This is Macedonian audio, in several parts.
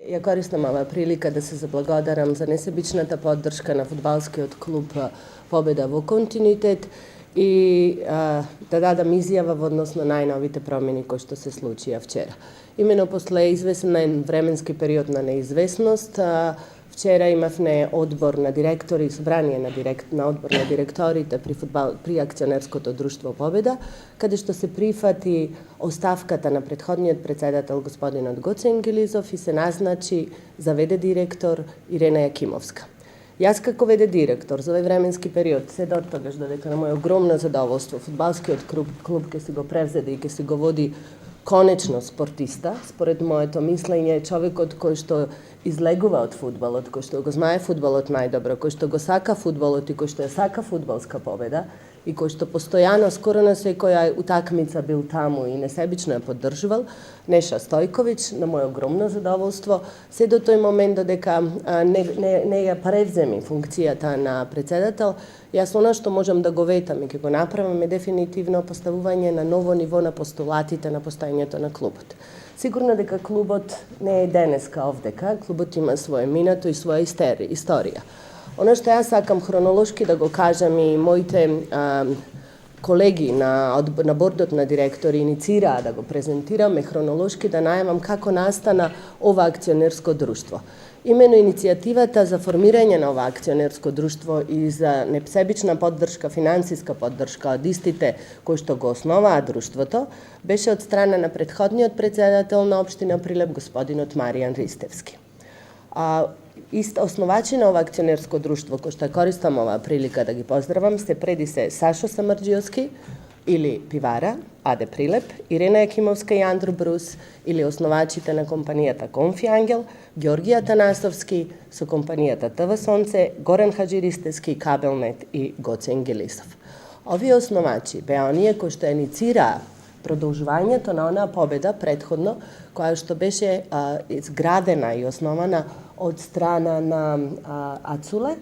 Ja koristim ova prilika da se zablagodaram za nesebичната поддршка на фудбалскиот клуб Победа во континуитет и да дадам изјава во однос на најновите промени кои што се случија вчера. Имено после известен временски период на неизвестност, вчера имавме одбор на директори, собрание на одбор на директорите при акционерското друштво Победа, каде што се прифати оставката на претходниот председател господинот Гоце Ангелизов и се назначи за ВД директор Ирена Јакимовска. Јас како ВД директор за овој временски период се до тогаш додека на моје огромно задоволство фудбалскиот клуб ќе си го превзеде и ќе си го води конечно спортиста, според моето мислење човекот кој што излегува од фудбалот, кој што го знае фудбалот најдобро, кој што го сака фудбалот и кој што ја сака фудбалска победа и кој што постојано скоро на секоја утакмица бил таму и несебично ја поддржувал, Неша Стојковиќ, на моје огромно задоволство, се до тој момент додека не ја превземи функцијата на председател, јас она што можам да го ветам и ќе го направам е дефинитивно поставување на ново ниво на постулатите на постојањето на клубот. Сигурно дека клубот не е денеска овдека, клубот има своје минато и своја историја. Оно што јас сакам хронолошки да го кажам и моите колеги на бордот на директори иницираа да го презентираме хронолошки да најавам како настана ова акционерско друштво. Имено иницијативата за формирање на ова акционерско друштво и за несебична поддршка, финансиска поддршка од истите кои што го основаа друштвото, беше од страна на претходниот председател на општина Прилеп, господинот Маријан Ристевски. Основачи на ова акционерско друштво, кој што користам оваа прилика да ги поздравам, преди се Сашо Самарџиовски или Пивара, АД Прилеп, Ирена Јакимовска и Андро Брус, или основачите на компанијата Конфи Ангел, Ѓорги Атанасовски со компанијата ТВ Сонце, Горан Хаџиристевски, Кабелнет и Гоце Ангелисов. Овие основачи беа оние кои што иницираа продолжувањето на онаа победа претходно, која што беше изградена и основана од страна на Ацуле.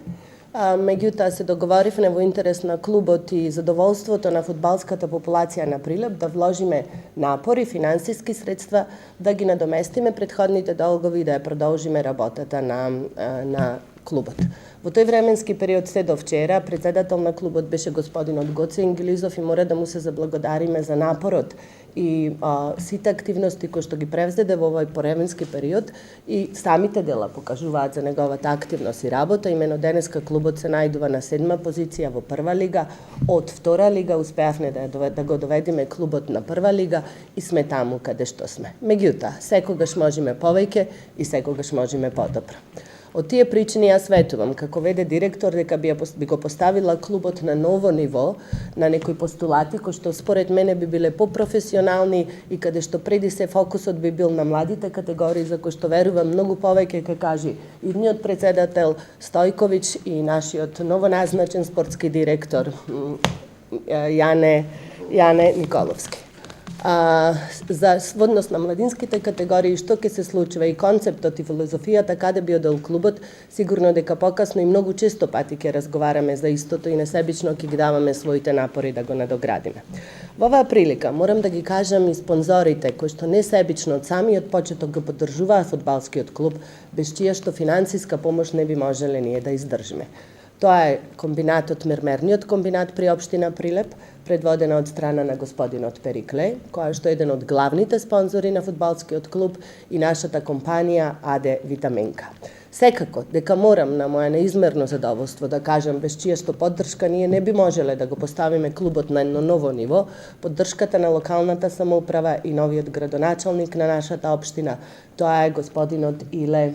Меѓутоа се договоривме во интерес на клубот и задоволството на фудбалската популација на Прилеп да вложиме напори, финансиски средства, да ги надоместиме претходните долгови и да ја продолжиме работата на клубот. Во тој временски период се до вчера, председател на клубот беше господинот Гоце Ангелизов и мора да му се заблагодариме за напорот и сите активности кои што ги превзеде во овој временски период и самите дела покажуваат за неговата активност и работа. Имено денеска клубот се најдува на 7-ма позиција во прва лига, од втора лига успеавме да го доведеме клубот на прва лига и сме таму каде што сме. Меѓутоа, секогаш можеме повеќе и секогаш можеме подобро. Од тие причини јас ветувам како ВД директор дека би го поставила клубот на ново ниво, на некои постулати кои што според мене би биле попрофесионални и каде што преди се фокусот би бил на младите категории за кои што верувам многу повеќе ке кажи идниот председател Стојковиќ и нашиот новоназначен спортски директор Јане Николовски. За однос на младинските категории, што ќе се случува и концептот и филозофијата каде би одел клубот, сигурно дека покасно и многу често пати ќе разговараме за истото и несебично ќе ги даваме своите напори да го надоградиме. Во оваа прилика морам да ги кажам и спонзорите кои што несебично од самиот почеток го поддржуваа фудбалскиот клуб, без чија што финансиска помош не би можеле ние да издржиме. Тоа е комбинатот Мермерниот комбинат при општина Прилеп, предводена од страна на господинот Перикле, која што е еден од главните спонзори на фудбалскиот клуб и нашата компанија АД Витаменка. Секако, дека морам на моја неизмерно задоволство да кажам без чија што поддршка ние не би можеле да го поставиме клубот на едно ново ниво, поддршката на локалната самоуправа и новиот градоначалник на нашата општина, тоа е господинот Иле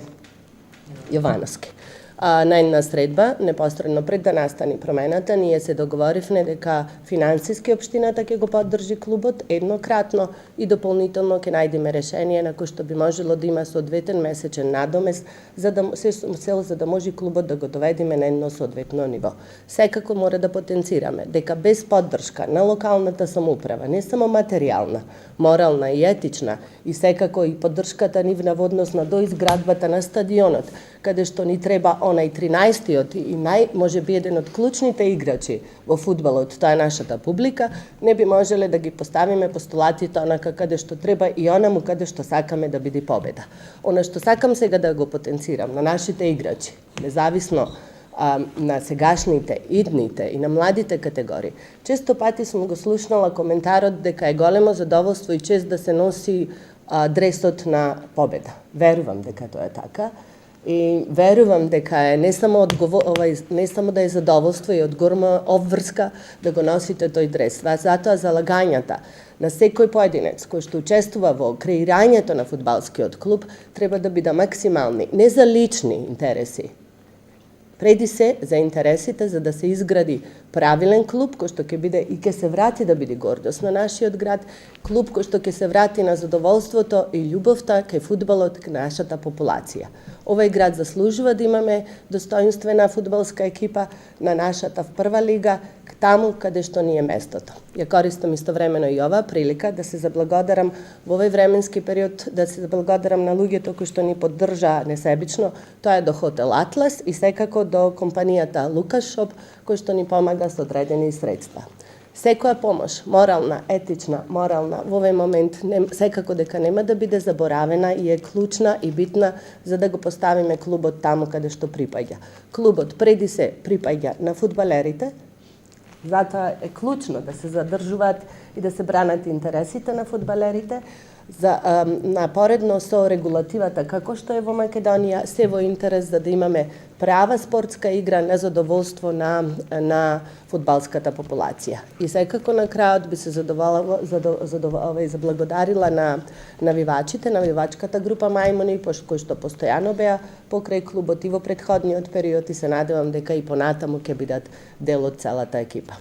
Јовановски. На една средба, непосредно пред да настани промената, ние се договоривме дека финансиски општината ќе го поддржи клубот еднократно и дополнително ќе најдеме решение на кој што би можело да има соодветен месечен надомест за да може клубот да го доведеме на едно соодветно ниво. Секако мора да потенцираме дека без поддршка на локалната самоуправа, не само материјална, морална и етична, и секако и поддршката нивна во однос на доизградбата на стадионот, каде што ни треба onaj 13-тиот и може би еден од клучните играчи во фудбалот, тоа е нашата публика, не би можеле да ги поставиме постулатите онака каде што треба и онаму каде што сакаме да биде победа. Она што сакам сега да го потенцирам на нашите играчи, независно на сегашните, идните и на младите категории. Често пати сум го слушнала коментарот дека е големо задоволство и чест да се носи дресот на победа. Верувам дека тоа е така и верувам дека е не само да е задоволство и одгорна обврска да го носите тој дрес. Затоа залагањата на секој поединец кој што учествува во креирањето на фудбалскиот клуб треба да биде максимални, не за лични интереси, преди се за интересите, за да се изгради правилен клуб кој што ќе биде и ќе се врати да биде гордост на нашиот град, клуб кој што ќе се врати на задоволството и љубовта кај фудбалот кај нашата популација. Овој град заслужува да имаме достоинствена фудбалска екипа на нашата прва лига, таму каде што ни е местото. Ја користам истовремено и оваа прилика да се заблагодарам во овој временски период, да се заблагодарам на луѓето кои што ни поддржаа несебично, тоа е до Хотел Атлас и секако до компанијата Лукаш Шоп, кој што ни помага со одредени средства. Секоја помош, морална, етична, морална, во овој момент секако дека нема да биде заборавена и е клучна и битна за да го поставиме клубот таму каде што припаѓа. Клубот преди се припаѓа на фудбалерите, затоа е клучно да се задржуваат и да се бранат интересите на фудбалерите, напоредно со регулативата како што е во Македонија, се во интерес за да имаме права спортска игра на задоволство на фудбалската популација. И секако на крајот би се заблагодарила на навивачите, навивачката група Мајмуни, кои што постојано беа покрај клубот и во претходниот период и се надевам дека и понатаму ќе бидат дел од целата екипа.